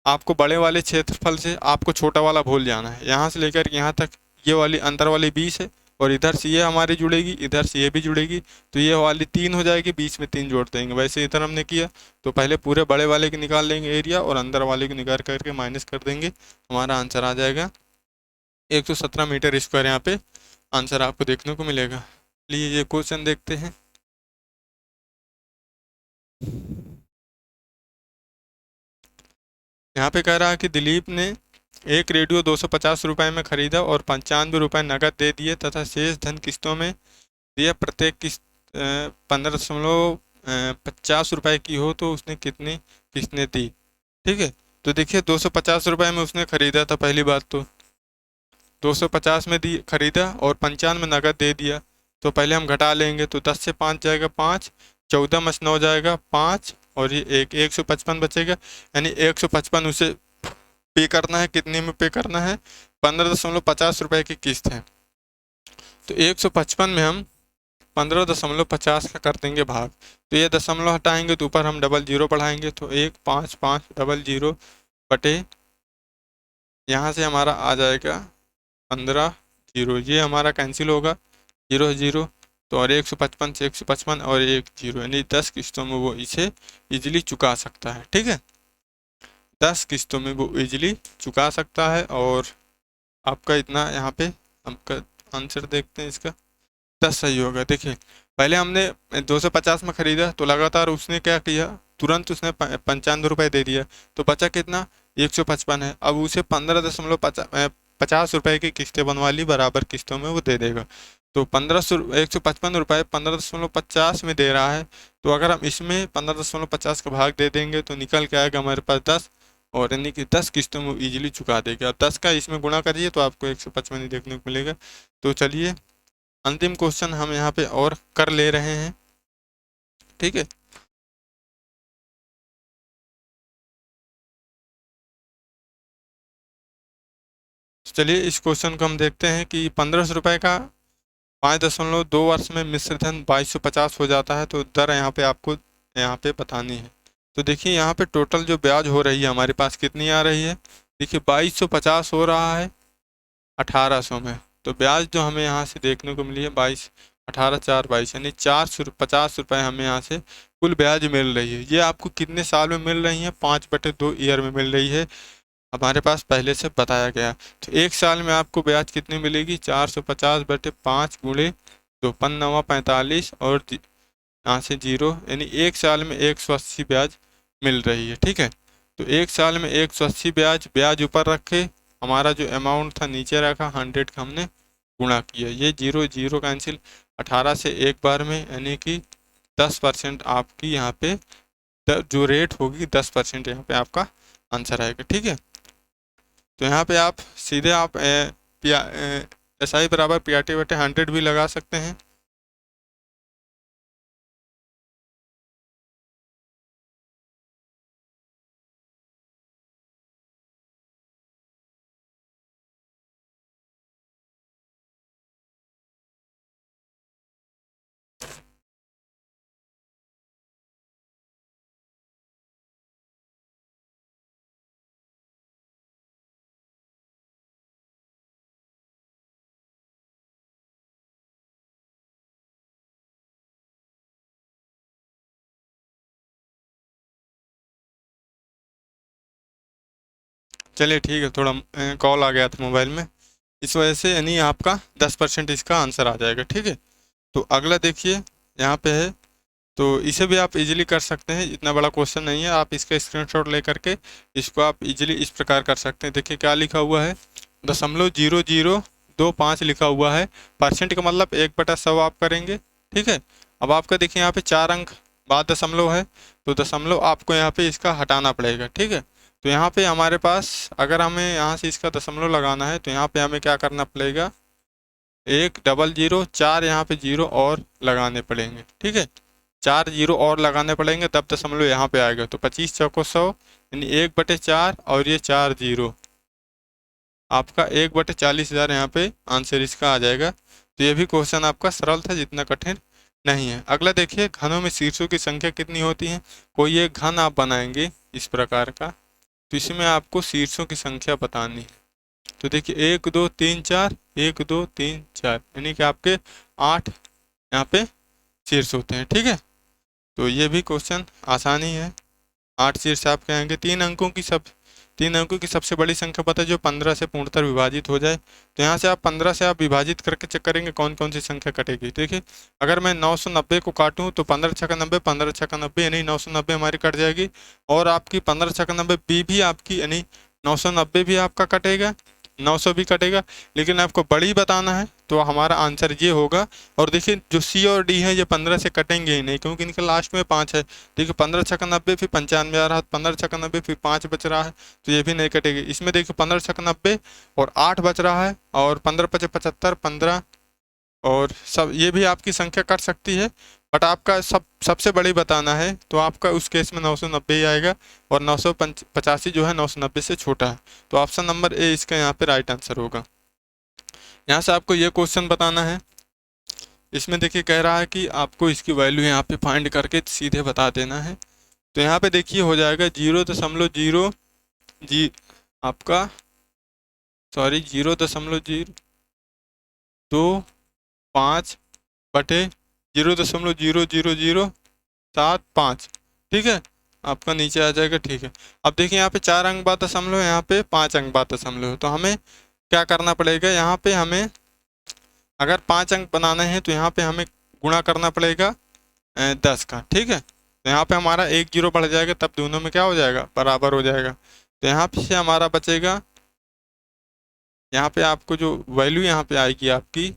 आपको बड़े वाले क्षेत्रफल से आपको छोटा वाला भूल जाना है। यहाँ से लेकर यहाँ तक ये वाली अंदर वाली 20 है और इधर से ये हमारी जुड़ेगी, इधर से ये भी जुड़ेगी, तो ये वाली 3 हो जाएगी, बीच में 3 जोड़ देंगे। वैसे इधर हमने किया, तो पहले पूरे बड़े वाले की निकाल लेंगे एरिया और अंदर वाले की निकाल करके माइनस कर देंगे, हमारा आंसर आ जाएगा 117 मीटर स्क्वायर। यहाँ पे आंसर आपको देखने को मिलेगा। चलिए ये क्वेश्चन देखते हैं। यहाँ पे कह रहा है कि दिलीप ने एक रेडियो 250 रुपये में खरीदा और 95 रुपये नकद दे दिए तथा शेष धन किस्तों में दिया। प्रत्येक किस्त 15.50 रुपये की हो तो उसने कितनी किस्तें दी, ठीक है। तो देखिए 250 रुपये में उसने खरीदा था, पहली बात तो 250 में दी खरीदा और 95 में नकद दे दिया, तो पहले हम घटा लेंगे, तो 10 से 5 जाएगा 5, 14 में 9 जाएगा 5 और ये 155 बचेगा, यानी 155 उसे पे करना है। कितने में पे करना है, 15.50 रुपये की किस्त है। तो 155 में हम 15.50 का कर देंगे भाग, तो ये दशमलव हटाएंगे तो ऊपर हम डबल जीरो बढ़ाएंगे, तो 15500 बटे यहाँ से हमारा आ जाएगा 15 जीरो, ये हमारा कैंसिल होगा, 0 0, तो और 155 से 155 और 1 0, यानी 10 किस्तों में वो इसे इजीली चुका सकता है, ठीक है। 10 किस्तों में वो इजीली चुका सकता है। और आपका इतना यहाँ पे आपका आंसर देखते हैं इसका 10 सही होगा। देखिए पहले हमने 250 में खरीदा तो लगातार उसने क्या किया, तुरंत उसने 95 रुपये दे दिया, तो बचा कितना 155 है। अब उसे 15.50 रुपये की किस्तें बनवा ली, बराबर किस्तों में वो दे देगा। तो 155 रुपये 15.50 में दे रहा है, तो अगर हम इसमें 15.50 का भाग दे देंगे तो निकल के आएगा हमारे पास 10, और यानी कि 10 किस्तों में ईजिली चुका देगा। अब 10 का इसमें गुणा करिए तो आपको 155 ही देखने को मिलेगा। तो चलिए अंतिम क्वेश्चन हम यहाँ पे और कर ले रहे हैं, ठीक है। चलिए इस क्वेश्चन को हम देखते हैं कि 1500 रुपये का 5.2 वर्ष में मिश्र धन 2250 हो जाता है, तो दर यहाँ पे आपको यहाँ पे बतानी है। तो देखिए यहाँ पे टोटल जो ब्याज हो रही है हमारे पास कितनी आ रही है, देखिए 2250 हो रहा है 1800 में, तो ब्याज जो हमें यहाँ से देखने को मिली है 18 4 22 यानी 450 रुपये हमें यहाँ से कुल ब्याज मिल रही है। ये आपको कितने साल में मिल रही है? 5/2 ईयर में मिल रही है, हमारे पास पहले से बताया गया। तो एक साल में आपको ब्याज कितनी मिलेगी? 450/5 गुणे 2 5 45 और यहाँ से 0, यानी एक साल में 180 ब्याज मिल रही है। ठीक है, तो एक साल में 180 ब्याज ऊपर रखे, हमारा जो अमाउंट था नीचे रखा, 100 का हमने गुणा किया, ये 0 0 कैंसिल, 18 से एक बार में, यानी कि 10% आपकी यहाँ पे जो रेट होगी 10% यहाँ पे आपका आंसर आएगा। ठीक है, तो यहाँ पे आप सीधे आप SI बराबर PRT/100 भी लगा सकते हैं। चलिए ठीक है, थोड़ा कॉल आ गया था मोबाइल में, इस वजह से यानी आपका 10% इसका आंसर आ जाएगा। ठीक है, तो अगला देखिए यहाँ पे है, तो इसे भी आप इजीली कर सकते हैं, इतना बड़ा क्वेश्चन नहीं है, आप इसका स्क्रीनशॉट ले करके इसको आप इजीली इस प्रकार कर सकते हैं। देखिए क्या लिखा हुआ है, 0.0025 लिखा हुआ है, परसेंट का मतलब 1/100 आप करेंगे। ठीक है, अब आपका देखिए यहाँ पे 4 अंक बाद दशमलव है, तो दशमलव आपको यहाँ पे इसका हटाना पड़ेगा। ठीक है, तो यहाँ पे हमारे पास अगर हमें यहाँ से इसका दशमलव लगाना है तो यहाँ पे हमें क्या करना पड़ेगा, 100 4 यहाँ पे 0 और लगाने पड़ेंगे। ठीक है, 4 0 और लगाने पड़ेंगे, तब दशमलव यहाँ पे आएगा, तो 25 चौको 100, यानी 1/4 और ये 4 0, आपका 1/40,000 यहाँ पे आंसर इसका आ जाएगा। तो ये भी क्वेश्चन आपका सरल था, जितना कठिन नहीं है। अगला देखिए, घनों में शीर्षों की संख्या कितनी होती है? कोई एक घन आप बनाएंगे इस प्रकार का, तो इसमें आपको शीर्षों की संख्या बतानी है। तो देखिए 1 2 3 4, 1 2 3 4, यानी कि आपके 8 यहाँ पे शीर्ष होते हैं। ठीक है, तो ये भी क्वेश्चन आसानी है, 8 शीर्ष आपके आएंगे। 3 अंकों की सबसे बड़ी संख्या पता है, जो 15 से पूर्णतः विभाजित हो जाए। तो यहाँ से आप 15 से आप विभाजित करके चेक करेंगे कौन कौन सी संख्या कटेगी। देखिए अगर मैं 990 को काटूँ तो 15 छक्का 90, 15 छक्का 90, यानी 990 हमारी कट जाएगी, और आपकी 15 छक्का 90 बी भी आपकी, यानी 990 भी आपका कटेगा, 900 भी कटेगा। लेकिन आपको बड़ी बताना है तो हमारा आंसर ये होगा। और देखिए जो सी और डी है ये 15 से कटेंगे ही नहीं, क्योंकि इनके लास्ट में 5 है। देखिए 15 छक्का 90 फिर 95 आ रहा है, 15 छक्का 90 फिर 5 बच रहा है, तो ये भी नहीं कटेगी। इसमें देखिए 15 छक्का 90 और 8 बच रहा है, और 15 5 75, 15 और सब, ये भी आपकी संख्या कट सकती है। बट आपका सबसे बड़ी बताना है तो आपका उस केस में 990 ही आएगा, और 985 जो है 990 से छोटा है। तो ऑप्शन नंबर ए इसका यहाँ पे राइट आंसर होगा। यहाँ से आपको ये क्वेश्चन बताना है, इसमें देखिए कह रहा है कि आपको इसकी वैल्यू यहाँ पे फाइंड करके सीधे बता देना है। तो यहाँ पे देखिए हो जाएगा 0.0 जी आपका, सॉरी 0.025 बटे 0.00075। ठीक है, आपका नीचे आ जाएगा। ठीक है, अब देखिए यहाँ पे 4 अंक बाद दशमलव, यहाँ पे 5 अंक बाद दशमलव, तो हमें क्या करना पड़ेगा, यहाँ पे हमें अगर 5 अंक बनाने हैं तो यहाँ पे हमें गुणा करना पड़ेगा 10 का। ठीक है, तो यहाँ पे हमारा 1 0 बढ़ जाएगा, तब दोनों में क्या हो जाएगा, बराबर हो जाएगा। तो यहाँ पे से हमारा बचेगा, यहाँ पे आपको जो वैल्यू यहाँ पे आएगी आपकी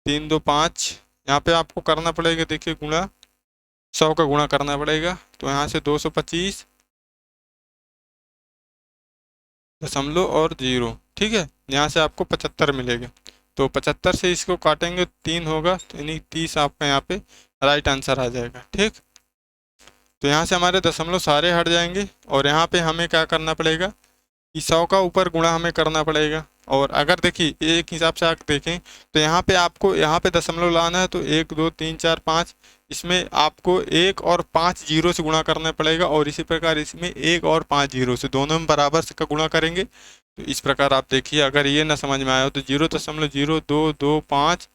3 2 5, यहाँ पे आपको करना पड़ेगा, देखिए गुणा 100 का गुणा करना पड़ेगा, तो यहाँ से 225 दशमलव और 0। ठीक है, यहाँ से आपको 75 मिलेगा, तो 75 से इसको काटेंगे 3 होगा, तो यानी 30 आपका यहाँ पे राइट आंसर आ जाएगा। ठीक, तो यहाँ से हमारे दशमलव सारे हट जाएंगे, और यहाँ पे हमें क्या करना पड़ेगा कि 100 का ऊपर गुणा हमें करना पड़ेगा। और अगर देखिए एक हिसाब से आप देखें तो यहाँ पे आपको यहाँ पे दशमलव लाना है, तो 1 2 3 4 5, इसमें आपको 1 और 5 जीरो से गुणा करना पड़ेगा, और इसी प्रकार इसमें 1 और 5 जीरो से, दोनों में बराबर से का गुणा करेंगे। तो इस प्रकार आप देखिए, अगर ये ना समझ में आया हो तो 0.0225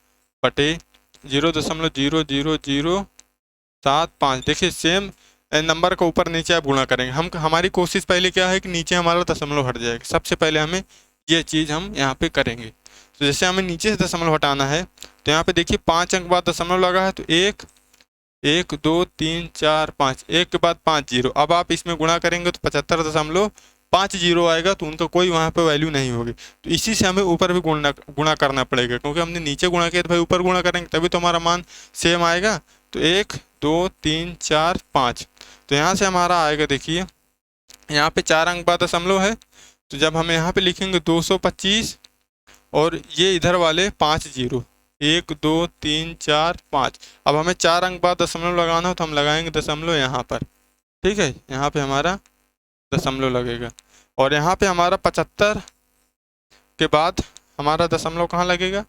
बटे 0.00075। देखिए सेम नंबर का ऊपर नीचे आप गुणा करेंगे। हम हमारी कोशिश पहले क्या है कि नीचे हमारा दशमलव हट जाएगा। सबसे पहले हमें ये चीज़ हम यहाँ पे करेंगे। तो जैसे हमें नीचे से दशमलव हटाना है तो यहाँ पे देखिए 5 अंक बाद दशमलव लगा है, तो 1 1 2 3 4 5, 1 के बाद 5 जीरो। अब आप इसमें गुणा करेंगे तो 75.50 आएगा, तो उनका कोई वहाँ पे वैल्यू नहीं होगी। तो इसी से हमें ऊपर भी गुणा करना पड़ेगा, क्योंकि हमने नीचे गुणा किया तो भाई ऊपर गुणा करेंगे तभी तो हमारा मान सेम आएगा। तो 1 2 3 4 5, तो यहाँ से हमारा आएगा, देखिए यहाँ पे 4 अंक बाद दशमलव है, तो जब हम यहाँ पे लिखेंगे 225 और ये इधर वाले 5 जीरो, 1 2 3 4 5। अब हमें 4 अंक बाद दशमलव लगाना हो तो हम लगाएंगे दशमलव यहाँ पर, ठीक है, यहाँ पे हमारा दशमलव लगेगा। और यहाँ पे हमारा 75 के बाद हमारा दशमलव कहाँ लगेगा,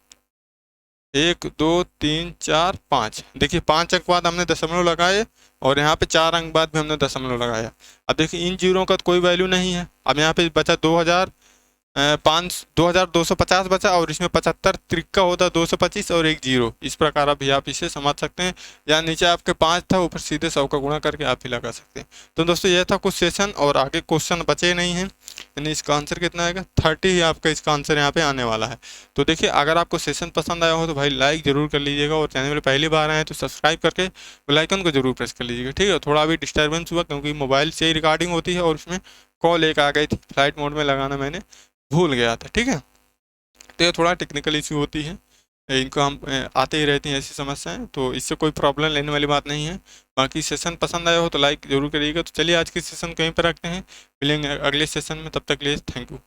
1 2 3 4 5। देखिए 5 अंक बाद हमने दशमलव लगाए और यहाँ पे 4 अंक बाद भी हमने दशमलव लगाया। अब देखिए इन जीरो का तो कोई वैल्यू नहीं है। अब यहाँ पे बचा 2250 बचा, और इसमें 75 त्रिका होता 225 और एक जीरो। इस प्रकार अभी आप इसे समझ सकते हैं, या नीचे आपके 5 था, ऊपर सीधे 100 का गुणा करके आप ही लगा सकते हैं। तो दोस्तों यह था कुछ सेशन, और आगे क्वेश्चन बचे नहीं हैं, यानी इसका आंसर कितना आएगा 30 ही आपका इसका आंसर यहाँ पे आने वाला है। तो देखिए अगर आपको सेशन पसंद आया हो तो भाई लाइक जरूर कर लीजिएगा, और चैनल में पहली बार आए हैं तो सब्सक्राइब करके बेल आइकन को जरूर प्रेस कर लीजिएगा, ठीक है। थोड़ा अभी डिस्टर्बेंस हुआ क्योंकि मोबाइल से ही रिकॉर्डिंग होती है और उसमें कॉल एक आ गई थी, फ्लाइट मोड में लगाना मैंने भूल गया था, ठीक है। तो ये थोड़ा टेक्निकल इशू होती है, इनको हम आते ही रहती हैं ऐसी समस्याएं, तो इससे कोई प्रॉब्लम लेने वाली बात नहीं है। बाकी सेशन पसंद आया हो तो लाइक जरूर करिएगा। तो चलिए आज के सेशन को यहीं पर रखते हैं, मिलेंगे अगले सेशन में, तब तक के लिए थैंक यू।